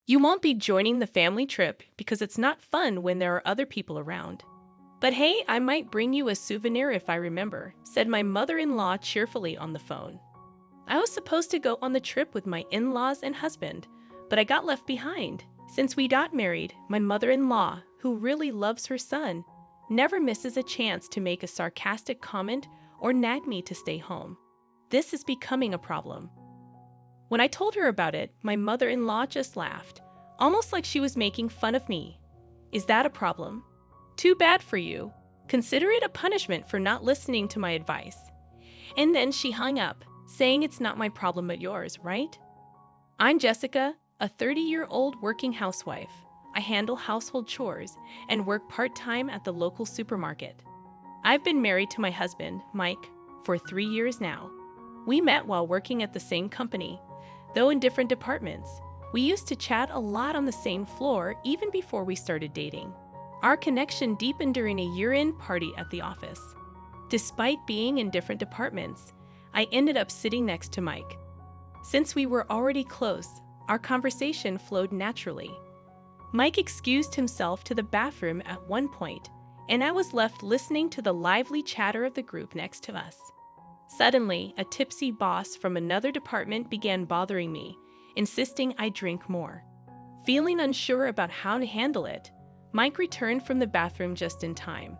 You won't be joining the family trip because it's not fun when there are other people around. But hey, I might bring you a souvenir if I remember, said my mother-in-law cheerfully on the phone. I was supposed to go on the trip with my in-laws and husband, but I got left behind. Since we got married, my mother-in-law, who really loves her son, never misses a chance to make a sarcastic comment or nag me to stay home. This is becoming a problem. When I told her about it, my mother-in-law just laughed, almost like she was making fun of me. Is that a problem? Too bad for you. Consider it a punishment for not listening to my advice. And then she hung up, saying it's not my problem but yours, right? I'm Jessica, a 30-year-old working housewife. I handle household chores and work part-time at the local supermarket. I've been married to my husband, Mike, for 3 years now. We met while working at the same company, though in different departments. We used to chat a lot on the same floor even before we started dating. Our connection deepened during a year-end party at the office. Despite being in different departments, I ended up sitting next to Mike. Since we were already close, our conversation flowed naturally. Mike excused himself to the bathroom at one point, and I was left listening to the lively chatter of the group next to us. Suddenly, a tipsy boss from another department began bothering me, insisting I drink more. Feeling unsure about how to handle it, Mike returned from the bathroom just in time.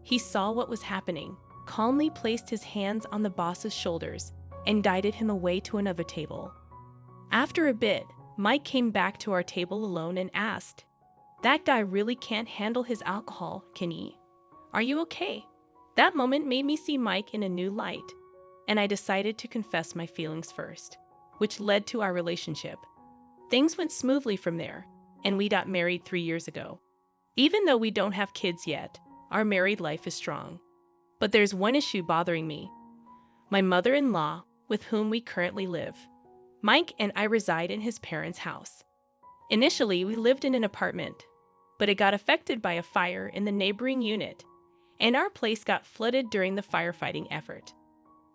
He saw what was happening, calmly placed his hands on the boss's shoulders, and guided him away to another table. After a bit, Mike came back to our table alone and asked, "That guy really can't handle his alcohol, can he? Are you okay?" That moment made me see Mike in a new light, and I decided to confess my feelings first, which led to our relationship. Things went smoothly from there, and we got married 3 years ago. Even though we don't have kids yet, our married life is strong. But there's one issue bothering me. My mother-in-law, with whom we currently live. Mike and I reside in his parents' house. Initially, we lived in an apartment, but it got affected by a fire in the neighboring unit, and our place got flooded during the firefighting effort.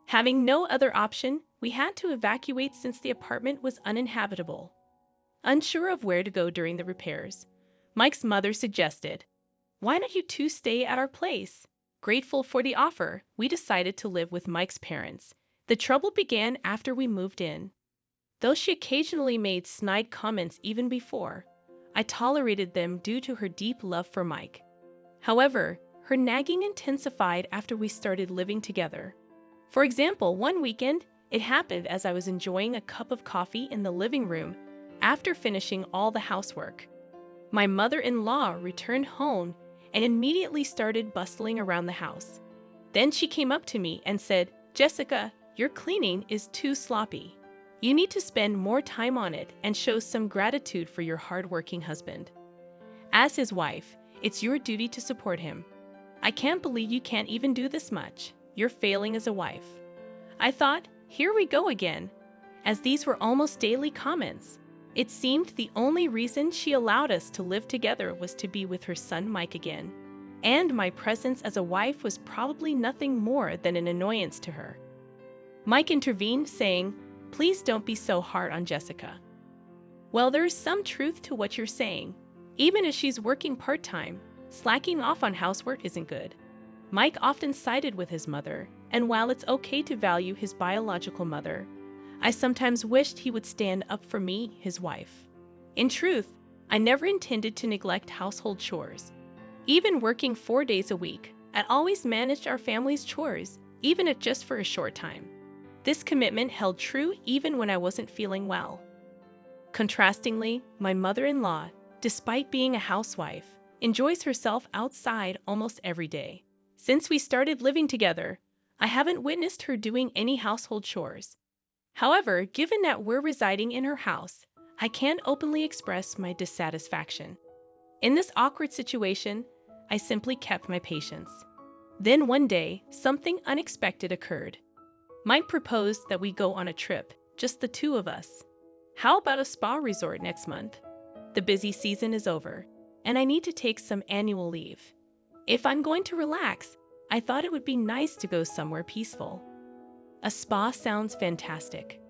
Having no other option, we had to evacuate since the apartment was uninhabitable. Unsure of where to go during the repairs, Mike's mother suggested, "Why don't you two stay at our place?" Grateful for the offer, we decided to live with Mike's parents. The trouble began after we moved in. Though she occasionally made snide comments even before, I tolerated them due to her deep love for Mike. However, her nagging intensified after we started living together. For example, one weekend, it happened as I was enjoying a cup of coffee in the living room after finishing all the housework. My mother-in-law returned home and immediately started bustling around the house. Then she came up to me and said, "Jessica, your cleaning is too sloppy. You need to spend more time on it and show some gratitude for your hardworking husband. As his wife, it's your duty to support him. I can't believe you can't even do this much. You're failing as a wife." I thought, here we go again, as these were almost daily comments. It seemed the only reason she allowed us to live together was to be with her son Mike again, and my presence as a wife was probably nothing more than an annoyance to her. Mike intervened, saying, "Please don't be so hard on Jessica." Well, there is some truth to what you're saying. Even if she's working part-time, slacking off on housework isn't good. Mike often sided with his mother, and while it's okay to value his biological mother, I sometimes wished he would stand up for me, his wife. In truth, I never intended to neglect household chores. Even working 4 days a week, I always managed our family's chores, even if just for a short time. This commitment held true even when I wasn't feeling well. Contrastingly, my mother-in-law, despite being a housewife, enjoys herself outside almost every day. Since we started living together, I haven't witnessed her doing any household chores. However, given that we're residing in her house, I can't openly express my dissatisfaction. In this awkward situation, I simply kept my patience. Then one day, something unexpected occurred. Mike proposed that we go on a trip, just the two of us. How about a spa resort next month? The busy season is over, and I need to take some annual leave. If I'm going to relax, I thought it would be nice to go somewhere peaceful. A spa sounds fantastic.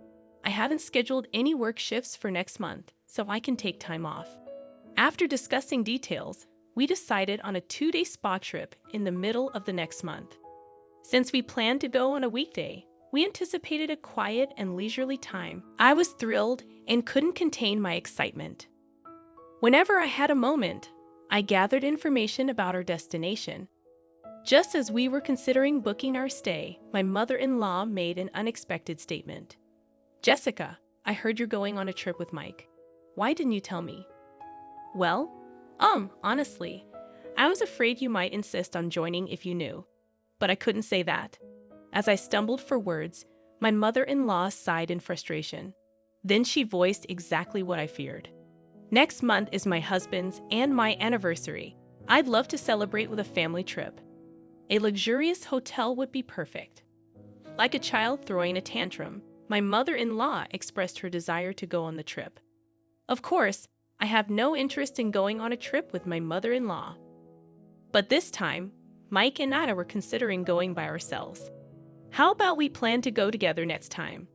I haven't scheduled any work shifts for next month, so I can take time off. After discussing details, we decided on a 2-day spa trip in the middle of the next month. Since we planned to go on a weekday, we anticipated a quiet and leisurely time. I was thrilled and couldn't contain my excitement. Whenever I had a moment, I gathered information about our destination. Just as we were considering booking our stay, my mother-in-law made an unexpected statement. "Jessica, I heard you're going on a trip with Mike. Why didn't you tell me?" "Well, honestly, I was afraid you might insist on joining if you knew, but I couldn't say that." As I stumbled for words, my mother-in-law sighed in frustration. Then she voiced exactly what I feared. "Next month is my husband's and my anniversary. I'd love to celebrate with a family trip. A luxurious hotel would be perfect." Like a child throwing a tantrum, my mother-in-law expressed her desire to go on the trip. Of course, I have no interest in going on a trip with my mother-in-law. But this time, Mike and I were considering going by ourselves. "How about we plan to go together next time?"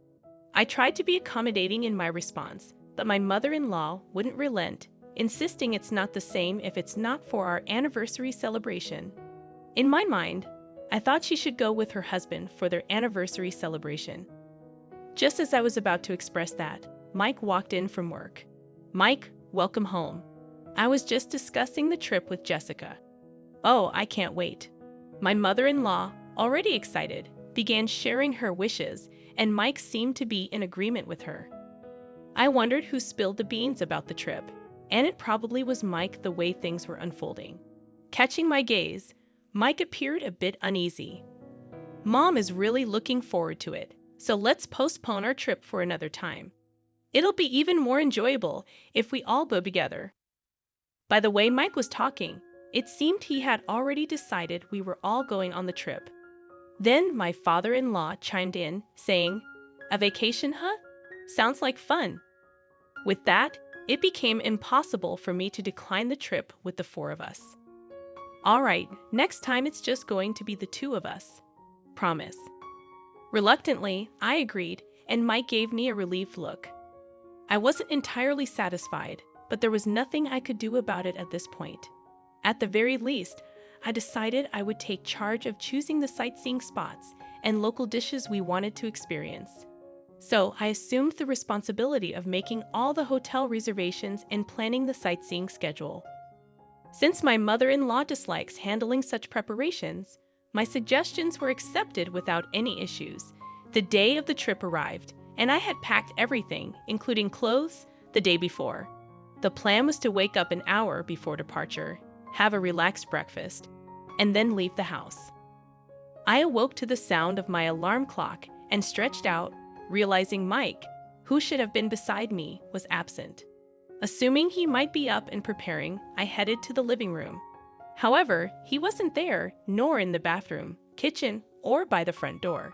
I tried to be accommodating in my response, but my mother-in-law wouldn't relent, insisting it's not the same if it's not for our anniversary celebration. In my mind, I thought she should go with her husband for their anniversary celebration. Just as I was about to express that, Mike walked in from work. "Mike, welcome home. I was just discussing the trip with Jessica." "Oh, I can't wait." My mother-in-law, already excited, began sharing her wishes, and Mike seemed to be in agreement with her. I wondered who spilled the beans about the trip, and it probably was Mike the way things were unfolding. Catching my gaze, Mike appeared a bit uneasy. "Mom is really looking forward to it, so let's postpone our trip for another time. It'll be even more enjoyable if we all go together." By the way Mike was talking, it seemed he had already decided we were all going on the trip. Then my father-in-law chimed in, saying, "A vacation, huh? Sounds like fun." With that, it became impossible for me to decline the trip with the 4 of us. "All right, next time it's just going to be the 2 of us. Promise." Reluctantly, I agreed, and Mike gave me a relieved look. I wasn't entirely satisfied, but there was nothing I could do about it at this point. At the very least, I decided I would take charge of choosing the sightseeing spots and local dishes we wanted to experience. So I assumed the responsibility of making all the hotel reservations and planning the sightseeing schedule. Since my mother-in-law dislikes handling such preparations, my suggestions were accepted without any issues. The day of the trip arrived, and I had packed everything, including clothes, the day before. The plan was to wake up an hour before departure, have a relaxed breakfast, and then leave the house. I awoke to the sound of my alarm clock and stretched out, realizing Mike, who should have been beside me, was absent. Assuming he might be up and preparing, I headed to the living room. However, he wasn't there, nor in the bathroom, kitchen, or by the front door.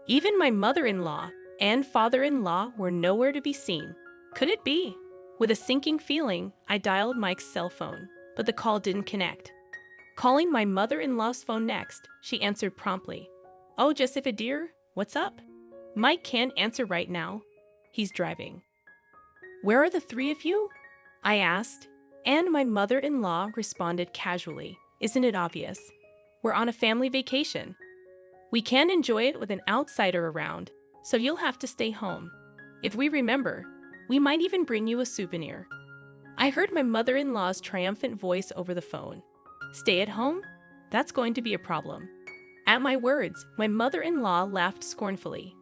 Even my mother-in-law and father-in-law were nowhere to be seen. Could it be? With a sinking feeling, I dialed Mike's cell phone, but the call didn't connect. Calling my mother-in-law's phone next, she answered promptly. "Oh, Jessica dear, what's up?" "Mike can't answer right now. He's driving." "Where are the 3 of you?" I asked, and my mother-in-law responded casually. "Isn't it obvious? We're on a family vacation. We can't enjoy it with an outsider around, so you'll have to stay home. If we remember, we might even bring you a souvenir." I heard my mother-in-law's triumphant voice over the phone. "Stay at home? That's going to be a problem." At my words, my mother-in-law laughed scornfully.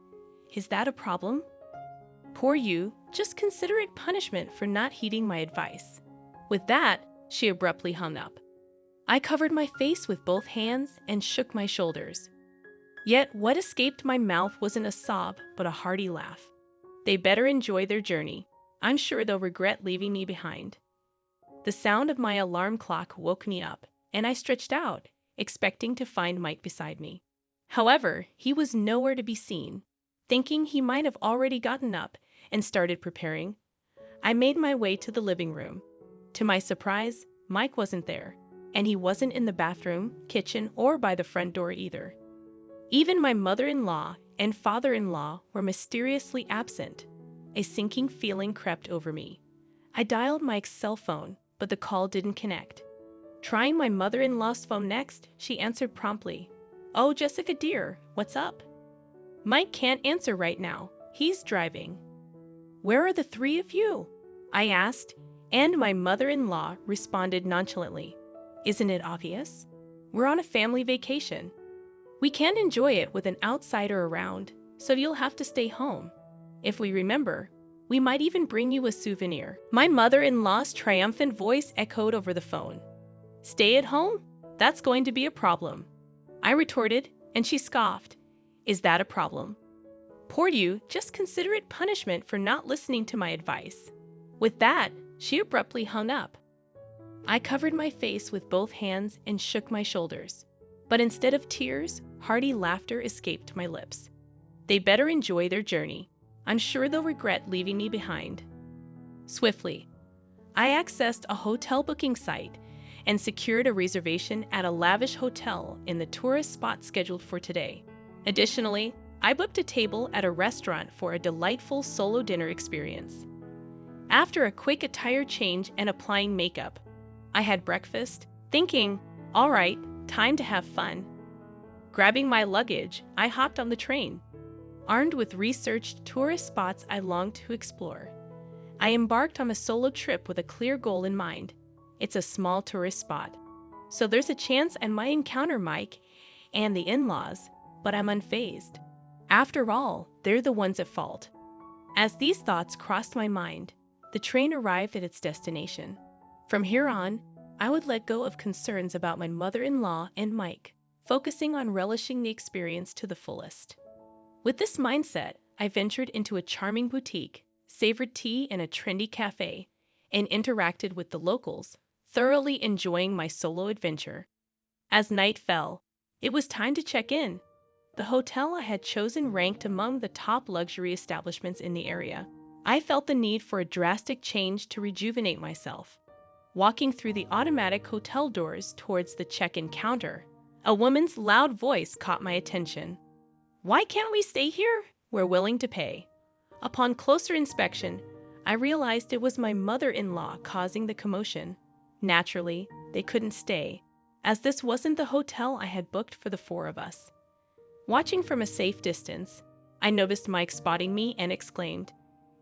"Is that a problem? Poor you, just consider it punishment for not heeding my advice." With that, she abruptly hung up. I covered my face with both hands and shook my shoulders. Yet what escaped my mouth wasn't a sob, but a hearty laugh. They better enjoy their journey. I'm sure they'll regret leaving me behind. The sound of my alarm clock woke me up, and I stretched out, expecting to find Mike beside me. However, he was nowhere to be seen. Thinking he might have already gotten up and started preparing, I made my way to the living room. To my surprise, Mike wasn't there, and he wasn't in the bathroom, kitchen, or by the front door either. Even my mother-in-law and father-in-law were mysteriously absent. A sinking feeling crept over me. I dialed Mike's cell phone, but the call didn't connect. Trying my mother-in-law's phone next, she answered promptly. "Oh, Jessica dear, what's up?" "Mike can't answer right now. He's driving." "Where are the three of you?" I asked, and my mother-in-law responded nonchalantly. "Isn't it obvious? We're on a family vacation. We can't enjoy it with an outsider around, so you'll have to stay home. If we remember, we might even bring you a souvenir." My mother-in-law's triumphant voice echoed over the phone. "Stay at home? That's going to be a problem." I retorted, and she scoffed. "Is that a problem? Poor you, just consider it punishment for not listening to my advice." With that, she abruptly hung up. I covered my face with both hands and shook my shoulders. But instead of tears, hearty laughter escaped my lips. They better enjoy their journey. I'm sure they'll regret leaving me behind. Swiftly, I accessed a hotel booking site and secured a reservation at a lavish hotel in the tourist spot scheduled for today. Additionally, I booked a table at a restaurant for a delightful solo dinner experience. After a quick attire change and applying makeup, I had breakfast, thinking, all right, time to have fun. Grabbing my luggage, I hopped on the train. Armed with researched tourist spots I longed to explore, I embarked on a solo trip with a clear goal in mind. It's a small tourist spot, so there's a chance I might encounter Mike and the in-laws, but I'm unfazed. After all, they're the ones at fault. As these thoughts crossed my mind, the train arrived at its destination. From here on, I would let go of concerns about my mother-in-law and Mike, focusing on relishing the experience to the fullest. With this mindset, I ventured into a charming boutique, savored tea in a trendy cafe, and interacted with the locals, thoroughly enjoying my solo adventure. As night fell, it was time to check in. The hotel I had chosen ranked among the top luxury establishments in the area. I felt the need for a drastic change to rejuvenate myself. Walking through the automatic hotel doors towards the check-in counter, a woman's loud voice caught my attention. "Why can't we stay here? We're willing to pay." Upon closer inspection, I realized it was my mother-in-law causing the commotion. Naturally, they couldn't stay, as this wasn't the hotel I had booked for the four of us. Watching from a safe distance, I noticed Mike spotting me and exclaimed,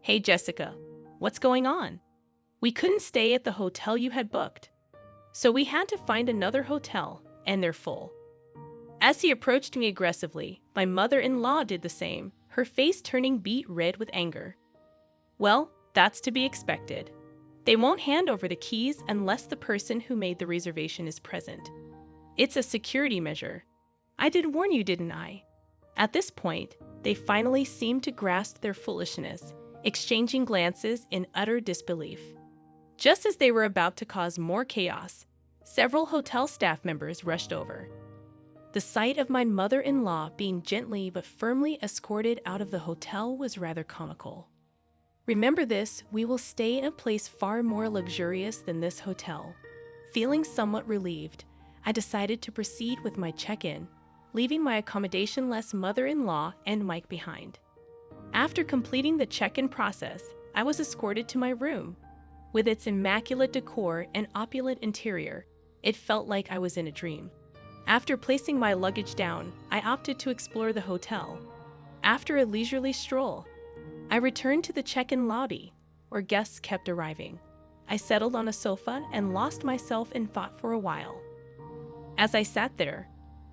"Hey Jessica, what's going on? We couldn't stay at the hotel you had booked, so we had to find another hotel, and they're full." As he approached me aggressively, my mother-in-law did the same, her face turning beet red with anger. Well, that's to be expected. They won't hand over the keys unless the person who made the reservation is present. It's a security measure. I did warn you, didn't I? At this point, they finally seemed to grasp their foolishness, exchanging glances in utter disbelief. Just as they were about to cause more chaos, several hotel staff members rushed over. The sight of my mother-in-law being gently but firmly escorted out of the hotel was rather comical. Remember this, we will stay in a place far more luxurious than this hotel. Feeling somewhat relieved, I decided to proceed with my check-in, leaving my accommodation-less mother-in-law and Mike behind. After completing the check-in process, I was escorted to my room. With its immaculate decor and opulent interior, it felt like I was in a dream. After placing my luggage down, I opted to explore the hotel. After a leisurely stroll, I returned to the check-in lobby, where guests kept arriving. I settled on a sofa and lost myself in thought for a while. As I sat there,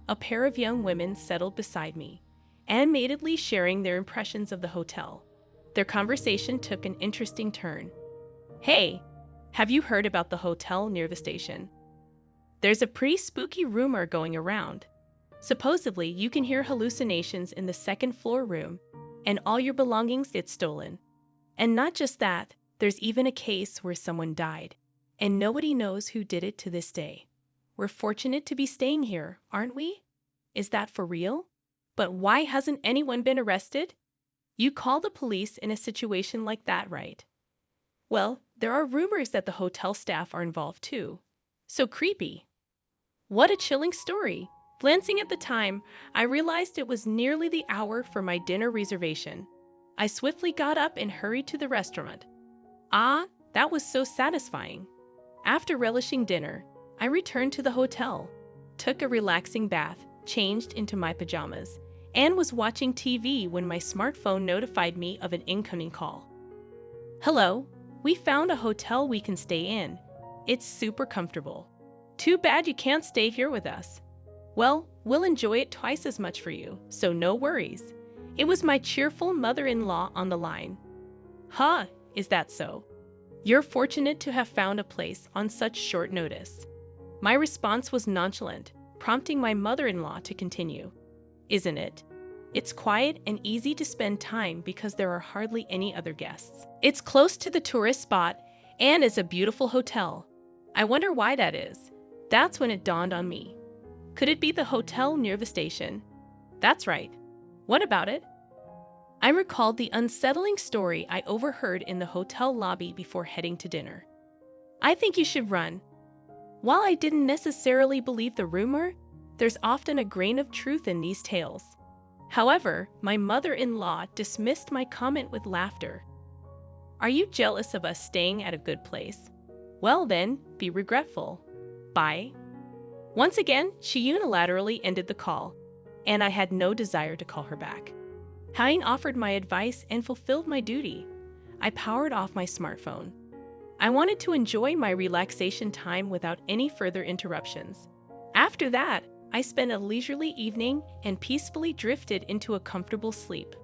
a pair of young women settled beside me, animatedly sharing their impressions of the hotel. Their conversation took an interesting turn. "Hey, have you heard about the hotel near the station? There's a pretty spooky rumor going around. Supposedly, you can hear hallucinations in the second-floor room, and all your belongings get stolen. And not just that, there's even a case where someone died, and nobody knows who did it to this day. We're fortunate to be staying here, aren't we? Is that for real? But why hasn't anyone been arrested? You call the police in a situation like that, right? Well, there are rumors that the hotel staff are involved too. So creepy." What a chilling story. Glancing at the time, I realized it was nearly the hour for my dinner reservation. I swiftly got up and hurried to the restaurant. Ah, That was so satisfying. After relishing dinner, I returned to the hotel, took a relaxing bath, changed into my pajamas, and was watching TV when my smartphone notified me of an incoming call. "Hello, we found a hotel we can stay in. It's super comfortable. Too bad you can't stay here with us. Well, we'll enjoy it twice as much for you, so no worries." It was my cheerful mother-in-law on the line. "Huh, is that so? You're fortunate to have found a place on such short notice." My response was nonchalant, prompting my mother-in-law to continue. "Isn't it? It's quiet and easy to spend time because there are hardly any other guests. It's close to the tourist spot and is a beautiful hotel. I wonder why that is." That's when it dawned on me. Could it be the hotel near the station? That's right. What about it? I recalled the unsettling story I overheard in the hotel lobby before heading to dinner. "I think you should run." While I didn't necessarily believe the rumor, there's often a grain of truth in these tales. However, my mother-in-law dismissed my comment with laughter. "Are you jealous of us staying at a good place? Well then, be regretful. Bye." Once again, she unilaterally ended the call, and I had no desire to call her back. Having offered my advice and fulfilled my duty, I powered off my smartphone. I wanted to enjoy my relaxation time without any further interruptions. After that, I spent a leisurely evening and peacefully drifted into a comfortable sleep.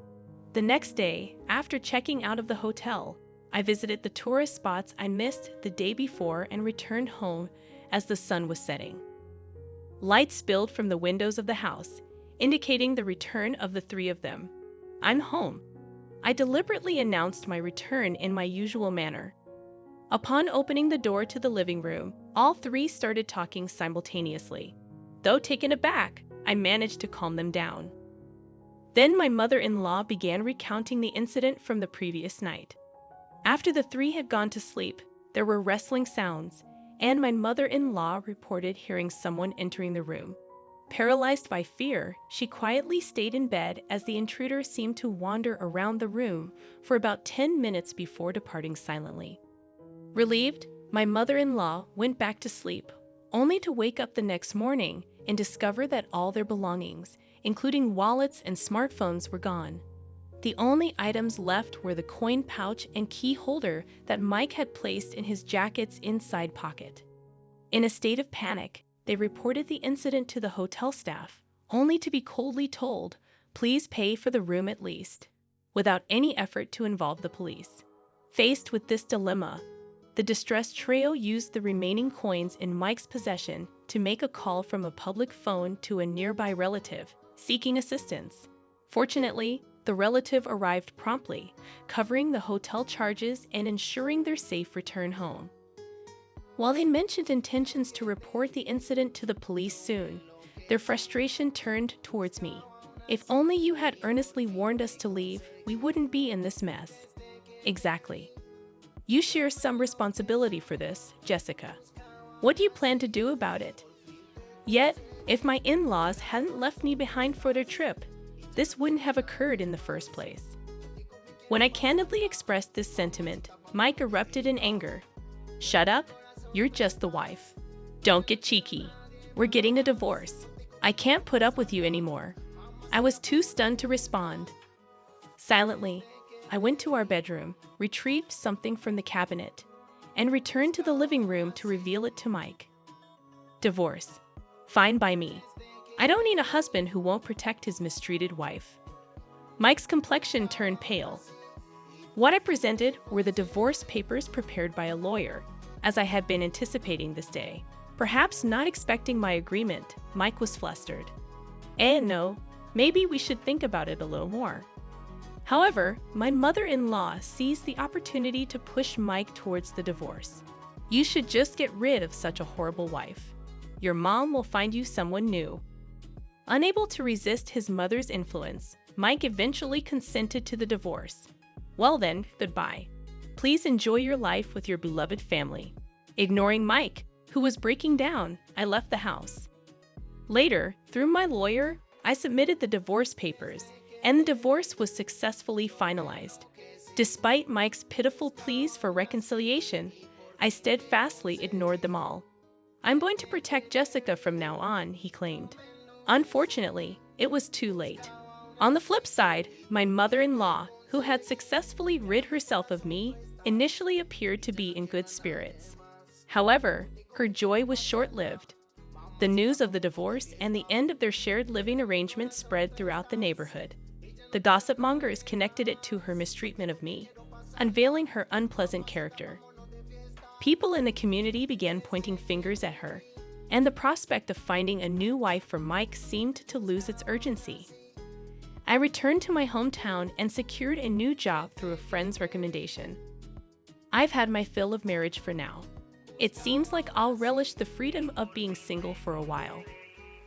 The next day, after checking out of the hotel, I visited the tourist spots I missed the day before and returned home as the sun was setting. Light spilled from the windows of the house, indicating the return of the three of them. "I'm home." I deliberately announced my return in my usual manner. Upon opening the door to the living room, all three started talking simultaneously. Though taken aback, I managed to calm them down. Then my mother-in-law began recounting the incident from the previous night. After the three had gone to sleep, there were rustling sounds, and my mother-in-law reported hearing someone entering the room. Paralyzed by fear, she quietly stayed in bed as the intruder seemed to wander around the room for about 10 minutes before departing silently. Relieved, my mother-in-law went back to sleep, only to wake up the next morning and discover that all their belongings, including wallets and smartphones, were gone. The only items left were the coin pouch and key holder that Mike had placed in his jacket's inside pocket. In a state of panic, they reported the incident to the hotel staff, only to be coldly told, "Please pay for the room at least," without any effort to involve the police. Faced with this dilemma, the distressed trio used the remaining coins in Mike's possession to make a call from a public phone to a nearby relative, seeking assistance. Fortunately, the relative arrived promptly, covering the hotel charges and ensuring their safe return home. While they mentioned intentions to report the incident to the police soon, their frustration turned towards me. "If only you had earnestly warned us to leave, we wouldn't be in this mess." Exactly. You share some responsibility for this, Jessica. What do you plan to do about it? Yet, if my in-laws hadn't left me behind for their trip, this wouldn't have occurred in the first place. When I candidly expressed this sentiment, Mike erupted in anger. "Shut up. You're just the wife. Don't get cheeky. We're getting a divorce. I can't put up with you anymore." I was too stunned to respond. Silently, I went to our bedroom, retrieved something from the cabinet, and returned to the living room to reveal it to Mike. Divorce. Fine by me. I don't need a husband who won't protect his mistreated wife. Mike's complexion turned pale. What I presented were the divorce papers prepared by a lawyer, as I had been anticipating this day. Perhaps not expecting my agreement, Mike was flustered. No, maybe we should think about it a little more." However, my mother-in-law seized the opportunity to push Mike towards the divorce. "You should just get rid of such a horrible wife. Your mom will find you someone new." Unable to resist his mother's influence, Mike eventually consented to the divorce. "Well then, goodbye. Please enjoy your life with your beloved family." Ignoring Mike, who was breaking down, I left the house. Later, through my lawyer, I submitted the divorce papers, and the divorce was successfully finalized. Despite Mike's pitiful pleas for reconciliation, I steadfastly ignored them all. I'm going to protect Jessica from now on, he claimed. Unfortunately, it was too late. On the flip side, my mother-in-law, who had successfully rid herself of me, initially appeared to be in good spirits. However, her joy was short-lived. The news of the divorce and the end of their shared living arrangement spread throughout the neighborhood. The gossip mongers connected it to her mistreatment of me, unveiling her unpleasant character. People in the community began pointing fingers at her, and the prospect of finding a new wife for Mike seemed to lose its urgency. I returned to my hometown and secured a new job through a friend's recommendation. I've had my fill of marriage for now. It seems like I'll relish the freedom of being single for a while.